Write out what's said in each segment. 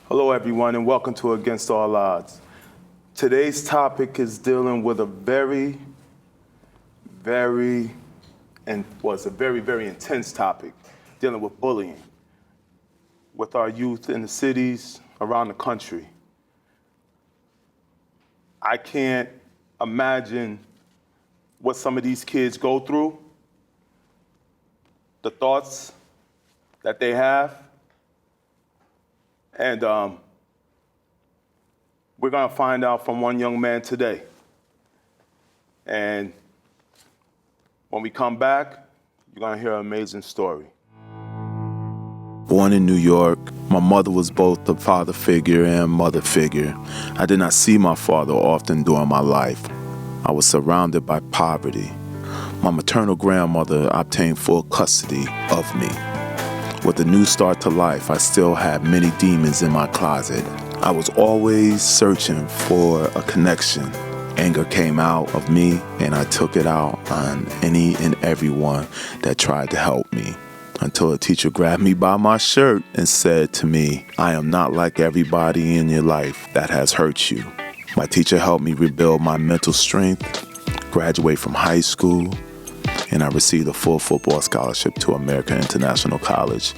Hello, everyone, and welcome to Against All Odds. Today's topic is dealing with a very intense topic, dealing with bullying with our youth in the cities around the country. I can't imagine what some of these kids go through, the thoughts that they have, and we're gonna find out from one young man today. And when we come back, you're gonna hear an amazing story. Born in New York, my mother was both a father figure and mother figure. I did not see my father often during my life. I was surrounded by poverty. My maternal grandmother obtained full custody of me. With a new start to life, I still had many demons in my closet. I was always searching for a connection. Anger came out of me, and I took it out on any and everyone that tried to help me. Until a teacher grabbed me by my shirt and said to me, "I am not like everybody in your life that has hurt you." My teacher helped me rebuild my mental strength, graduate from high school, and I received a full football scholarship to American International College.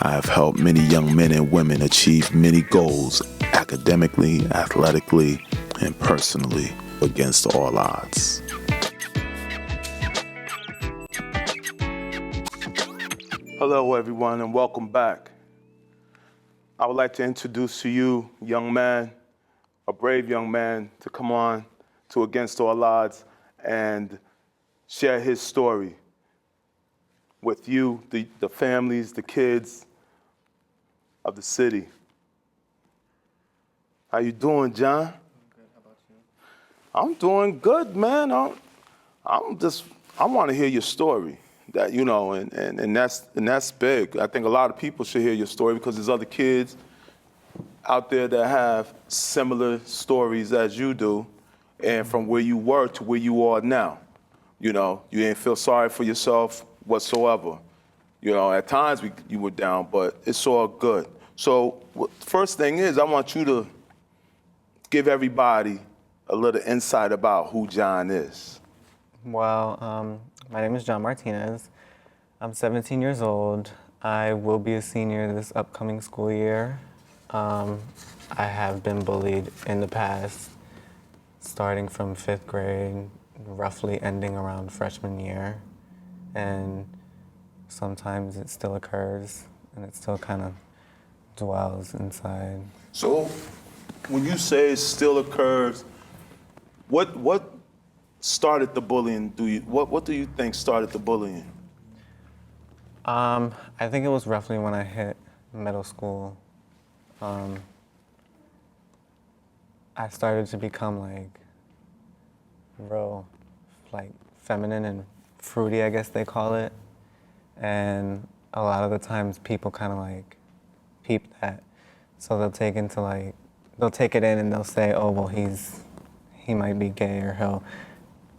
I have helped many young men and women achieve many goals academically, athletically, and personally against all odds. Hello, everyone, and welcome back. I would like to introduce to you a young man, a brave young man, to come on to Against All Odds and share his story with you, the families, the kids of the city. How you doing, John? I'm good. How about you? I'm doing good, man. I want to hear your story. That and that's big. I think a lot of people should hear your story because there's other kids out there that have similar stories as you do, and from where you were to where you are now. You didn't feel sorry for yourself whatsoever. At times you were down, but it's all good. So first thing is, I want you to give everybody a little insight about who John is. Well, my name is John Martinez. I'm 17 years old. I will be a senior this upcoming school year. I have been bullied in the past, starting from 5th grade, roughly ending around freshman year. And sometimes it still occurs, and it still kind of dwells inside. So when you say it still occurs, what started the bullying? What do you think started the bullying? I think it was roughly when I hit middle school. I started to become real, feminine and fruity, I guess they call it. And a lot of the times people kind of peep that. So they'll take it in and they'll say, oh, well, he might be gay, or he'll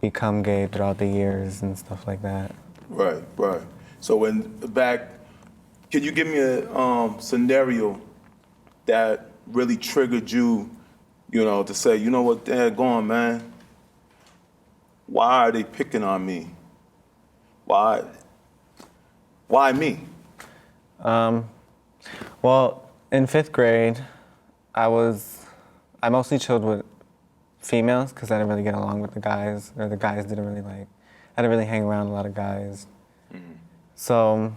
become gay throughout the years and stuff like that. Right. So can you give me a scenario that really triggered you, to say, you know what, they're going, man. Why are they picking on me? Why me? Well, in 5th grade, I mostly chilled with females because I didn't really get along with the guys, or the guys didn't really I didn't really hang around a lot of guys. Mm-hmm. So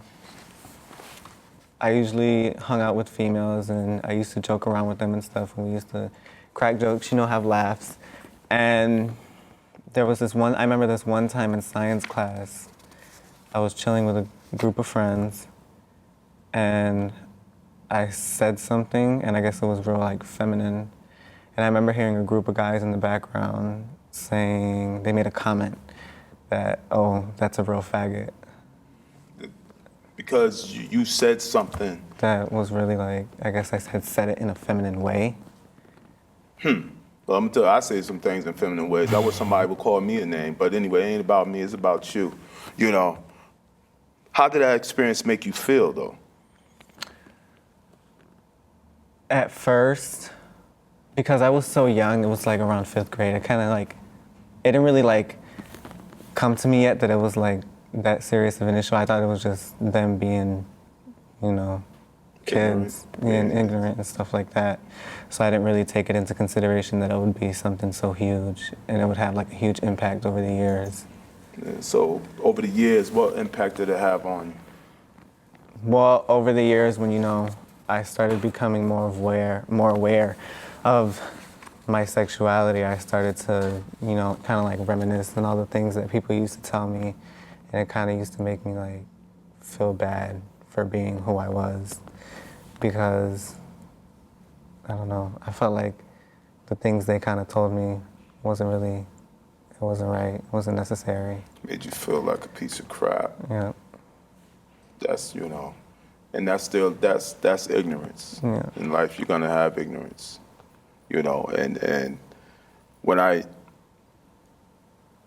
I usually hung out with females, and I used to joke around with them and stuff, and we used to crack jokes, have laughs. And I remember this one time in science class, I was chilling with a group of friends, and I said something, and I guess it was real feminine. And I remember hearing a group of guys in the background saying, they made a comment that, oh, that's a real faggot. Because you said something. That was really I guess I had said it in a feminine way. Well, I'm gonna tell you, I say some things in feminine ways. I wish somebody would call me a name, but anyway, it ain't about me, it's about you. How did that experience make you feel, though? At first, because I was so young, it was like around 5th grade. It kind of like, it didn't really like come to me yet that it was like that serious of an issue. I thought it was just them being, you know, kids and ignorant and stuff like that. So I didn't really take it into consideration that it would be something so huge and it would have like a huge impact over the years. So over the years, what impact did it have on you? Well, over the years when, you know, I started becoming more aware of my sexuality, I started to, you know, kind of like reminisce on all the things that people used to tell me, and it kind of used to make me like feel bad for being who I was, because, I don't know, I felt like the things they kind of told me wasn't really, it wasn't right, it wasn't necessary. Made you feel like a piece of crap. Yeah. That's, you know, and that's still, that's ignorance. Yeah. In life, you're gonna have ignorance, you know, and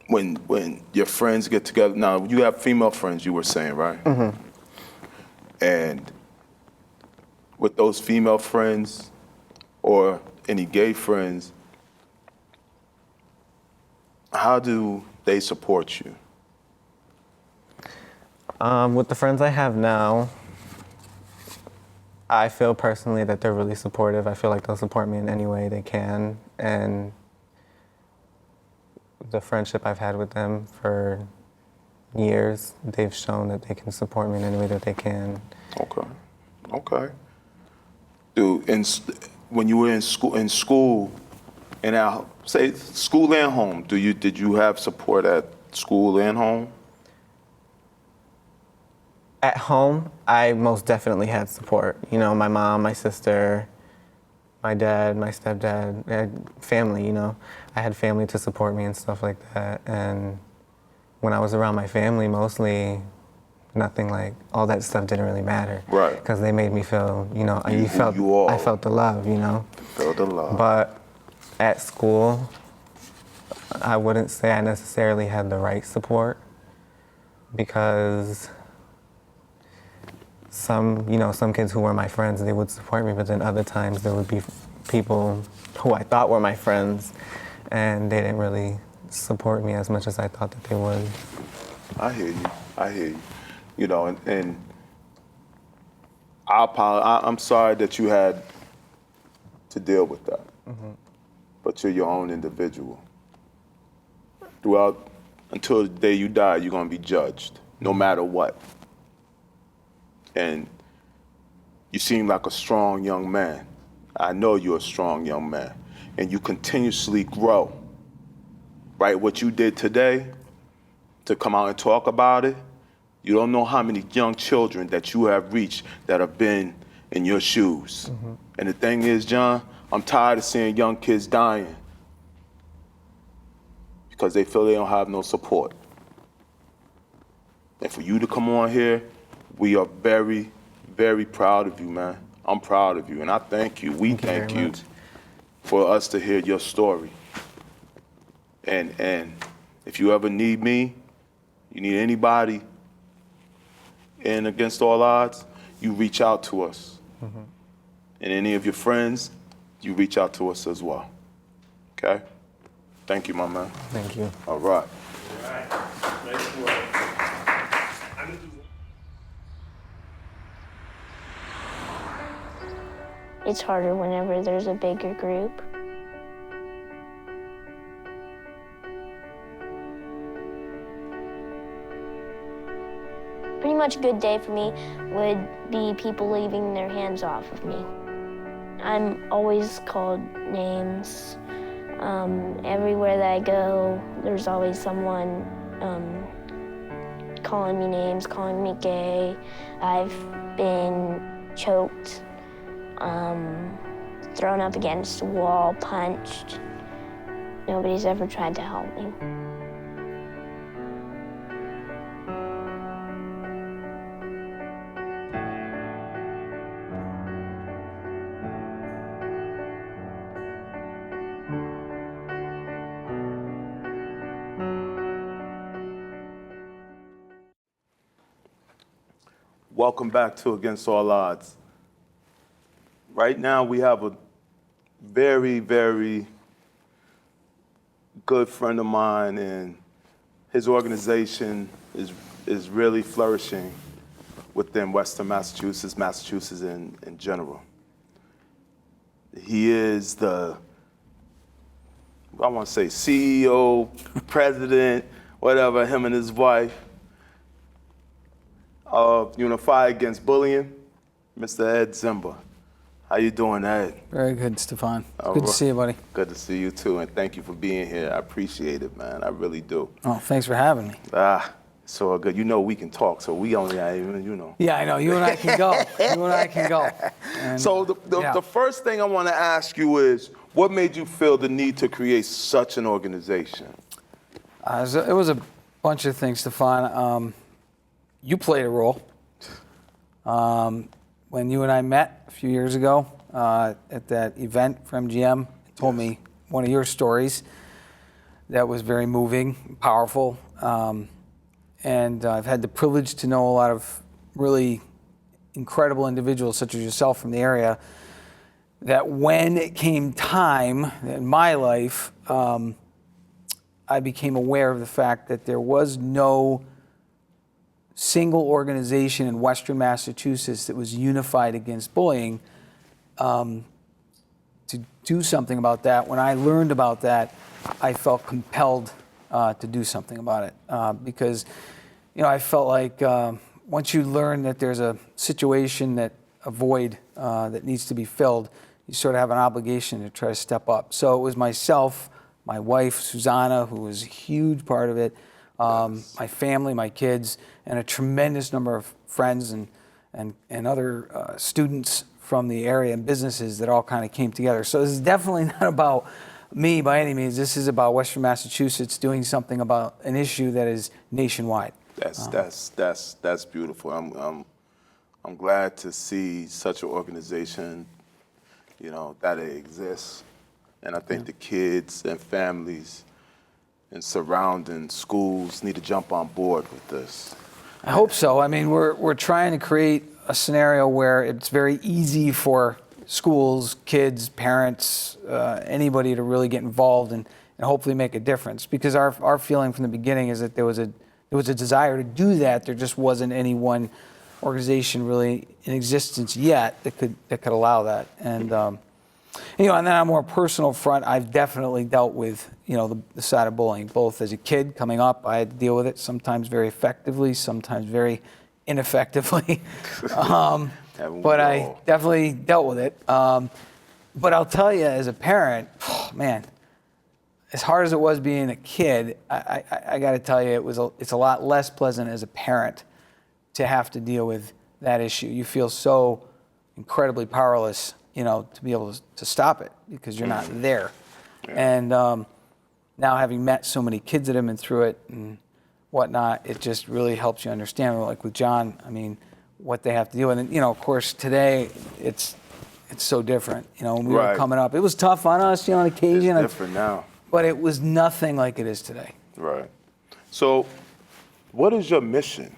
when your friends get together, now you have female friends, you were saying, right? Mm-hmm. And with those female friends or any gay friends, how do they support you? With the friends I have now, I feel personally that they're really supportive. I feel like they'll support me in any way they can. And the friendship I've had with them for years, they've shown that they can support me in any way that they can. Okay. Dude, when you were in school, and now say school and home, did you have support at school and home? At home, I most definitely had support. You know, my mom, my sister, my dad, my stepdad, I had family, you know. I had family to support me and stuff like that. And when I was around my family, mostly nothing like, all that stuff didn't really matter. Right. Because they made me feel, you know, I felt the love, you know. Felt the love. But at school, I wouldn't say I necessarily had the right support, because some kids who were my friends, they would support me, but then other times there would be people who I thought were my friends, and they didn't really support me as much as I thought that they would. I hear you. You know, and I'm sorry that you had to deal with that. Mm-hmm. But you're your own individual. Until the day you die, you're gonna be judged, no matter what. And you seem like a strong young man. I know you're a strong young man. And you continuously grow. Right? What you did today, to come out and talk about it, you don't know how many young children that you have reached that have been in your shoes. Mm-hmm. And the thing is, John, I'm tired of seeing young kids dying because they feel they don't have no support. And for you to come on here, we are very, very proud of you, man. I'm proud of you, and I thank you. We thank you for us to hear your story. And if you ever need me, you need anybody in Against All Odds, you reach out to us. Mm-hmm. And any of your friends, you reach out to us as well. Okay? Thank you, my man. Thank you. All right. All right. Nice work. It's harder whenever there's a bigger group. Pretty much a good day for me would be people leaving their hands off of me. I'm always called names. Everywhere that I go, there's always someone calling me names, calling me gay. I've been choked, thrown up against a wall, punched. Nobody's ever tried to help me. Welcome back to Against All Odds. right now we have a very, very good friend of mine, and his organization is really flourishing within Western Massachusetts in general. He is the, I want to say CEO, president, whatever, him and his wife of Unify Against Bullying, Mr. Ed Zemba. How you doing, Ed? Very good, Stefan. All Good to right. see you, buddy. Good to see you too, and thank you for being here. I appreciate it, man. I really do. Oh, thanks for having me. It's all good. You know we can talk, so we only, you know. Yeah, I know. You and I can go. You and I can go. And, So yeah. the first thing I want to ask you is, what made you feel the need to create such an organization? It was a bunch of things, Stefan. You played a role. When you and I met a few years ago at that event for MGM, you told me one of your stories that was very moving, powerful. And I've had the privilege to know a lot of really incredible individuals such as yourself from the area, that when it came time in my life, I became aware of the fact that there was no single organization in Western Massachusetts that was unified against bullying. To do something about that, when I learned about that, I felt compelled to do something about it because, I felt like once you learn that there's a situation, a void that needs to be filled, you sort of have an obligation to try to step up. So it was myself, my wife, Susanna, who was a huge part of it, my family, my kids, and a tremendous number of friends and other students from the area and businesses that all kind of came together. So this is definitely not about me by any means. This is about Western Massachusetts doing something about an issue that is nationwide. That's beautiful. I'm glad to see such an organization, that it exists, and I think the kids and families and surrounding schools need to jump on board with this. I hope so. I mean, we're trying to create a scenario where it's very easy for schools, kids, parents, anybody to really get involved and hopefully make a difference. Because our feeling from the beginning is that there was a desire to do that. There just wasn't any one organization really in existence yet that could allow that. And and then on a more personal front, I've definitely dealt with the side of bullying. Both as a kid coming up, I had to deal with it sometimes very effectively, sometimes very ineffectively. But I definitely dealt with it. But I'll tell you, as a parent, man, as hard as it was being a kid, I got to tell you, it's a lot less pleasant as a parent to have to deal with that issue. You feel so incredibly powerless, to be able to stop it because you're not there. Yeah. And now having met so many kids that have been through it and whatnot, it just really helps you understand. Like with John, I mean, what they have to deal with. And of course, today it's so different. When we were coming up, it was tough on us, on occasion. It's different now. But it was nothing like it is today. Right. So, what is your mission?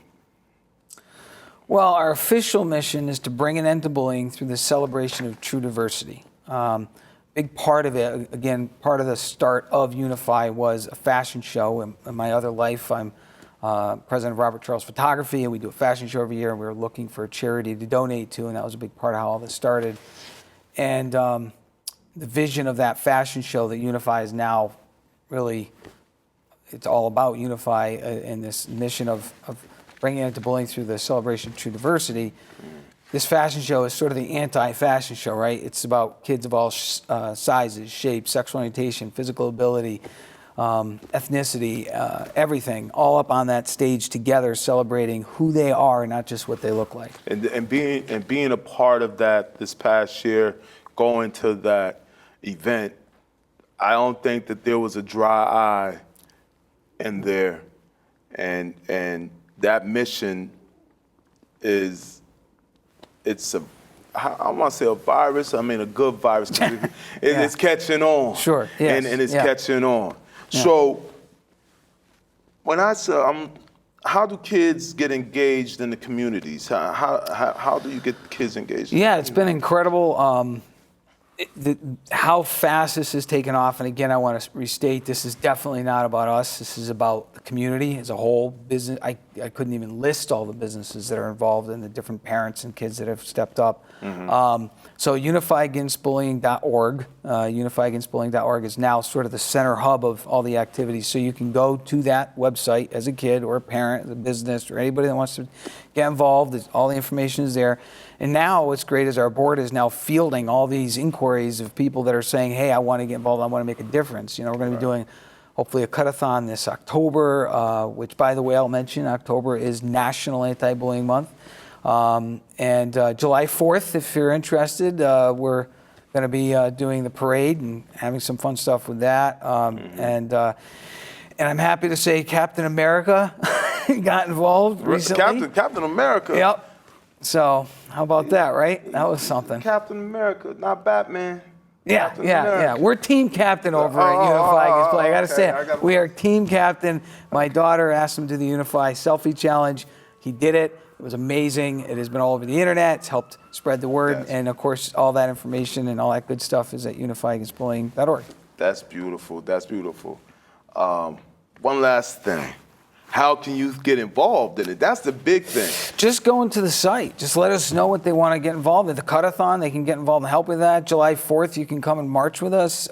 Well, our official mission is to bring an end to bullying through the celebration of true diversity. Big part of it, again, part of the start of Unify was a fashion show. In my other life, I'm president of Robert Charles Photography, and we do a fashion show every year, and we were looking for a charity to donate to, and that was a big part of how all this started. And the vision of that fashion show that Unify is now really, it's all about Unify and this mission of bringing it to bullying through the celebration of true diversity. This fashion show is sort of the anti-fashion show, right? It's about kids of all sizes, shapes, sexual orientation, physical ability, ethnicity, everything, all up on that stage together, celebrating who they are, not just what they look like. And being a part of that this past year, going to that event, I don't think that there was a dry eye in there, and that mission is, I want to say a virus. I mean a good virus. It's catching on. Sure. Yes. And it's catching on. Yeah. So when I say how do kids get engaged in the communities? How do you get kids engaged? Yeah, it's been incredible. How fast this has taken off, and again, I want to restate, this is definitely not about us. This is about the community as a whole. Business. I couldn't even list all the businesses that are involved and the different parents and kids that have stepped up. So unifyagainstbullying.org, unifyagainstbullying.org is now sort of the center hub of all the activities. So you can go to that website as a kid or a parent, a business, or anybody that wants to get involved. All the information is there. And now what's great is our board is now fielding all these inquiries of people that are saying, hey, I want to get involved, I want to make a difference. You know, we're going to be doing hopefully a cut-a-thon this October, which, by the way, I'll mention, October is National Anti-Bullying Month. And July 4th, if you're interested, we're going to be doing the parade and having some fun stuff with that. And I'm happy to say Captain America got involved recently. Captain America? Yep. So how about that, right? That was something. Captain America, not Batman. Yeah, Captain yeah, America. yeah. We're team captain over at Unify Against Bullying. I got to say it. We are team captain. My daughter asked him to do the Unify selfie challenge. He did it. It was amazing. It has been all over the internet. It's helped spread the word. Yes. And of course, all that information and all that good stuff is at unifyagainstbullying.org. That's beautiful. That's beautiful. One last thing. How can youth get involved in it? That's the big thing. Just go into the site. Just let us know what they want to get involved in. The cut-a-thon, they can get involved and help with that. July 4th, you can come and march with us.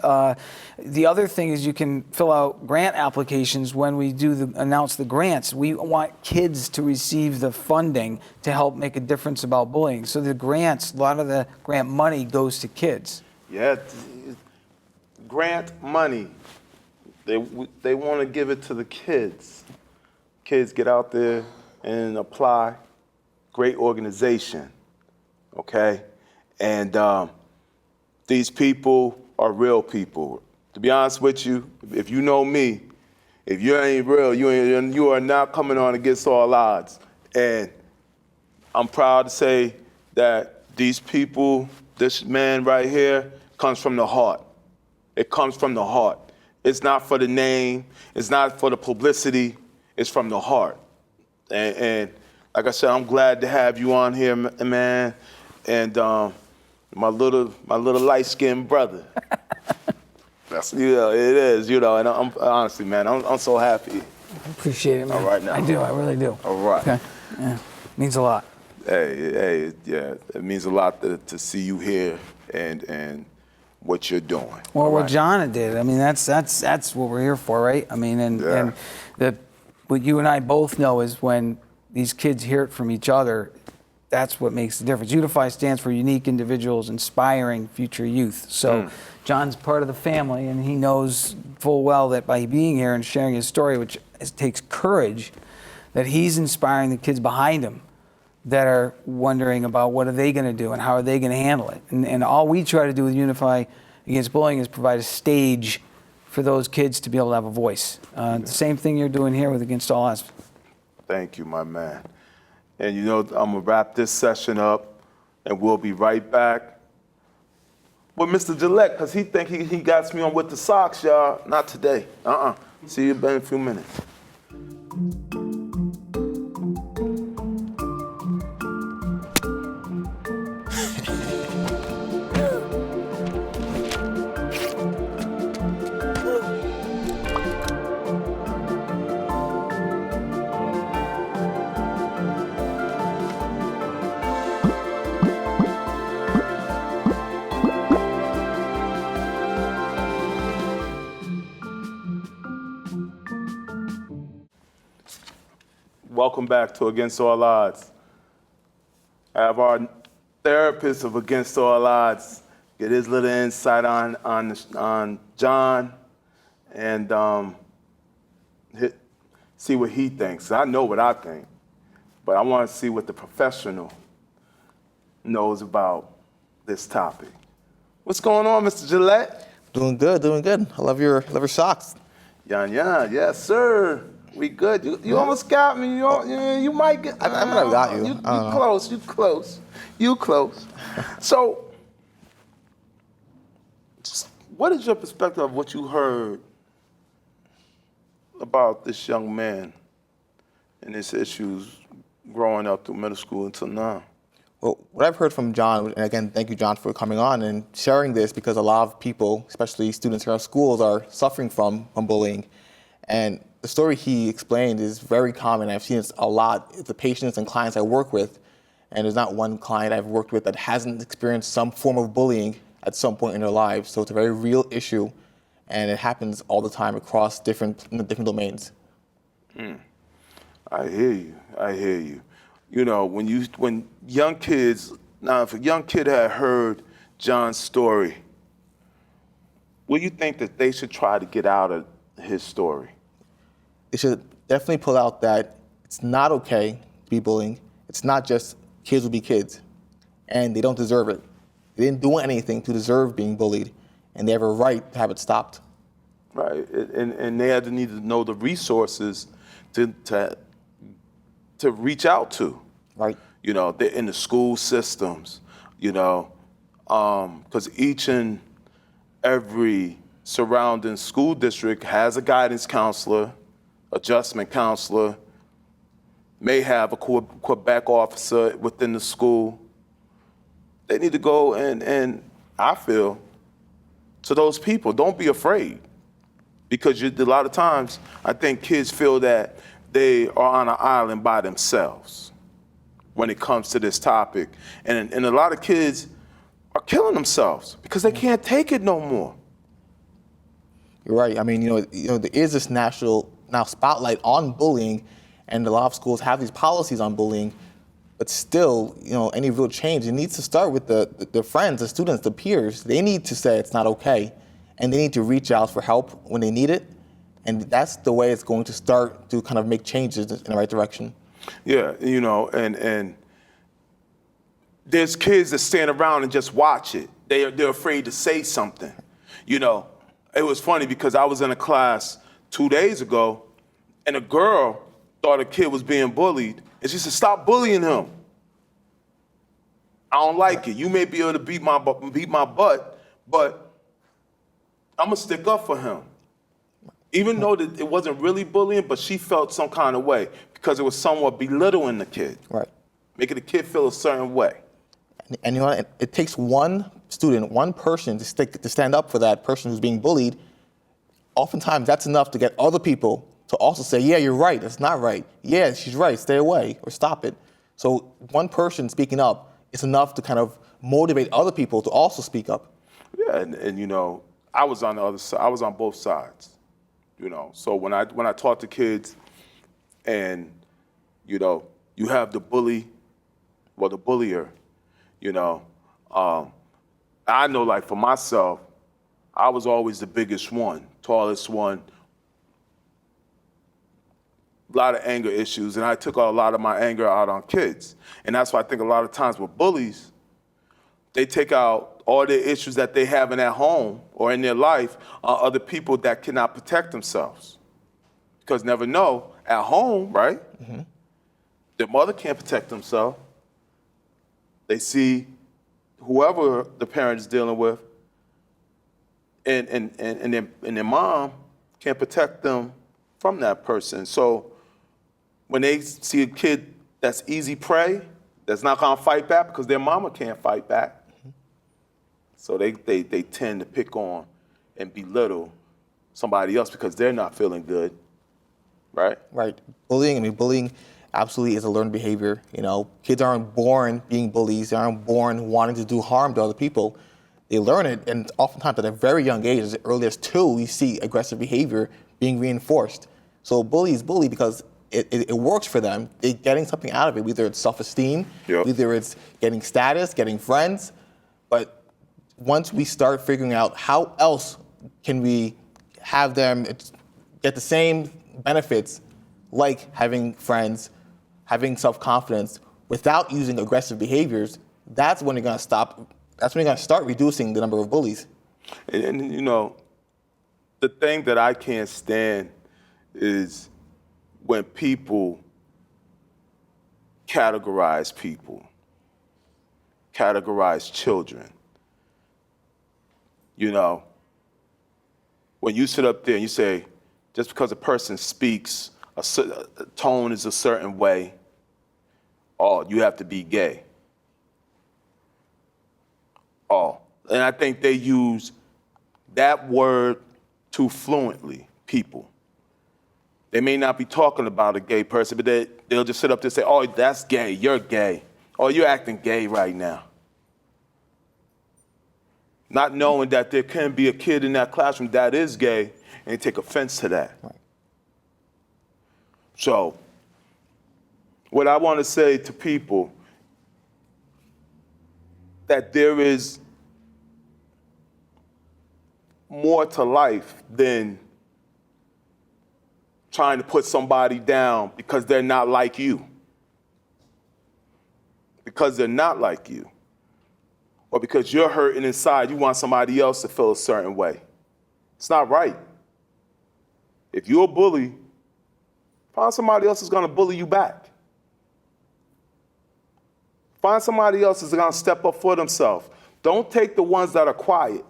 The other thing is you can fill out grant applications when we do announce the grants. We want kids to receive the funding to help make a difference about bullying. So the grants, a lot of the grant money goes to kids. Yeah, grant money. They want to give it to the kids. Kids get out there and apply. Great organization, okay? And these people are real people. To be honest with you, if you know me, if you ain't real, you are not coming on against all odds. And I'm proud to say that these people, this man right here, comes from the heart. It comes from the heart. It's not for the name. It's not for the publicity. It's from the heart. And like I said, I'm glad to have you on here, man. And my little light-skinned brother. That's, you know, it is, you know, and I'm honestly, man, I'm so happy. I appreciate it, man. All right now. I do, I really do. All right. Okay. Yeah. Means a lot. Hey, yeah, it means a lot to see you here and what you're doing. Well, all what right? John did, I mean, that's what we're here for, right? I mean, and what you and I both know is when these kids hear it from each other, that's what makes the difference. Unify stands for Unique Individuals Inspiring Future Youth. So John's part of the family, and he knows full well that by being here and sharing his story, which takes courage, that he's inspiring the kids behind him that are wondering about what are they going to do and how are they going to handle it. And all we try to do with Unify Against Bullying is provide a stage for those kids to be able to have a voice. The same thing you're doing here with Against All Odds. Thank you, my man. And you know, I'm gonna wrap this session up, and we'll be right back with Mr. Gilet, because he think he got me on with the socks, y'all. Not today. See you in a few minutes. Welcome back to Against All Odds. I have our therapist of Against All Odds get his little insight on John and see what he thinks. I know what I think, but I want to see what the professional knows about this topic. What's going on, Mr. Gilet? Doing good, doing good. I love your socks. Yan, yes, sir. We good. You almost got me. You might get. I might have got you. You close. So, what is your perspective of what you heard about this young man and its issues growing up through middle school until now? Well, what I've heard from John, and again, thank you, John, for coming on and sharing this, because a lot of people, especially students in our schools, are suffering from bullying. And the story he explained is very common. I've seen it a lot with the patients and clients I work with, and there's not one client I've worked with that hasn't experienced some form of bullying at some point in their lives. So it's a very real issue, and it happens all the time across different domains. I hear you. You know, when young kids, now if a young kid had heard John's story, what do you think that they should try to get out of his story? They should definitely pull out that it's not okay to be bullying. It's not just kids will be kids, and they don't deserve it. They didn't do anything to deserve being bullied, and they have a right to have it stopped. Right, and they had to need to know the resources to reach out to. Right. You know, they're in the school systems, you know, because each and every surrounding school district has a guidance counselor, adjustment counselor, may have a Quebec officer within the school. They need to go and I feel, to those people, don't be afraid. Because a lot of times, I think kids feel that they are on an island by themselves when it comes to this topic. And a lot of kids are killing themselves because they can't take it no more. You're right. I mean, you know, there is this national spotlight on bullying, and a lot of schools have these policies on bullying. But still, you know, any real change, it needs to start with the friends, the students, the peers. They need to say it's not okay, and they need to reach out for help when they need it. And that's the way it's going to start to kind of make changes in the right direction. Yeah, you know, and there's kids that stand around and just watch it. They're afraid to say something. You know, it was funny because I was in a class 2 days ago, and a girl thought a kid was being bullied, and she said, "Stop bullying him. I don't like it. You may be able to beat my butt, but I'm gonna stick up for him." Even though that it wasn't really bullying, but she felt some kind of way because it was somewhat belittling the kid. Right. Making the kid feel a certain way. And you know, it takes one student, one person to stand up for that person who's being bullied. Oftentimes, that's enough to get other people to also say, "Yeah, you're right. That's not right. Yeah, she's right. Stay away or stop it." So one person speaking up is enough to kind of motivate other people to also speak up. Yeah, and you know, I was on the other side. I was on both sides. You know, so when I taught the kids, and you know, you have the bully, well, the bullier. You know, I know, like for myself, I was always the biggest one, tallest one. A lot of anger issues, and I took a lot of my anger out on kids, and that's why I think a lot of times with bullies, they take out all the issues that they have in their home or in their life on other people that cannot protect themselves. Because never know, at home, right? Mm-hmm. Their mother can't protect themselves. They see whoever the parent is dealing with, and their mom can't protect them from that person. So when they see a kid that's easy prey, that's not gonna fight back because their mama can't fight back, so they tend to pick on and belittle somebody else because they're not feeling good, right? Right. Bullying absolutely is a learned behavior. You know, kids aren't born being bullies. They aren't born wanting to do harm to other people. They learn it, and oftentimes at a very young age, as early as 2, you see aggressive behavior being reinforced. So bully is bully because it works for them. They're getting something out of it. Either it's self-esteem, yep. Either it's getting status, getting friends. But once we start figuring out how else can we have them get the same benefits, like having friends, having self-confidence, without using aggressive behaviors, that's when you're going to stop. That's when you're going to start reducing the number of bullies. And you know, the thing that I can't stand is when people categorize children. You know, when you sit up there and you say, just because a person speaks a tone is a certain way, oh, you have to be gay. Oh, and I think they use that word too fluently, people. They may not be talking about a gay person, but they'll just sit up there and say, oh, that's gay, you're gay. Oh, you're acting gay right now. Not knowing that there can be a kid in that classroom that is gay, and they take offense to that. Right. So, what I want to say to people, that there is more to life than trying to put somebody down because they're not like you. Because they're not like you. Or because you're hurting inside, you want somebody else to feel a certain way. It's not right. If you're a bully, find somebody else who's gonna bully you back. Find somebody else who's gonna step up for themselves. Don't take the ones that are quiet.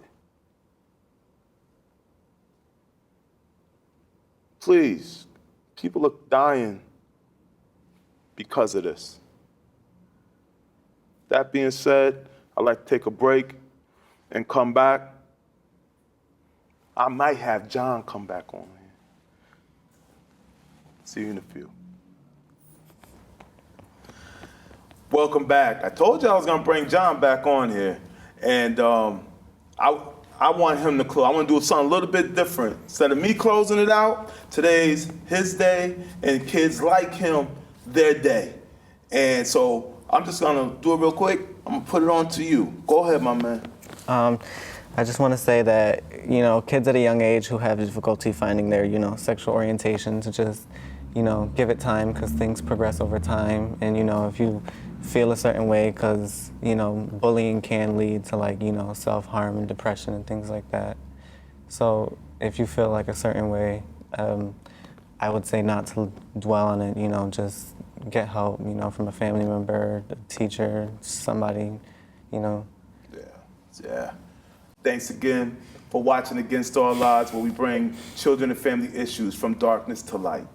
Please, people are dying because of this. That being said, I'd like to take a break and come back. I might have John come back on here. See you in a few. Welcome back. I told you I was gonna bring John back on here, and I want him to close. I want to do something a little bit different. Instead of me closing it out, today's his day, and kids like him, their day. And so I'm just gonna do it real quick. I'm gonna put it on to you. Go ahead, my man. I just want to say that, kids at a young age who have difficulty finding their, sexual orientation, to just, give it time, because things progress over time. And, if you feel a certain way, because, bullying can lead to self-harm and depression and things like that. So if you feel like a certain way, I would say not to dwell on it, just get help, from a family member, a teacher, somebody, Yeah. Thanks again for watching Against All Odds, where we bring children and family issues from darkness to light.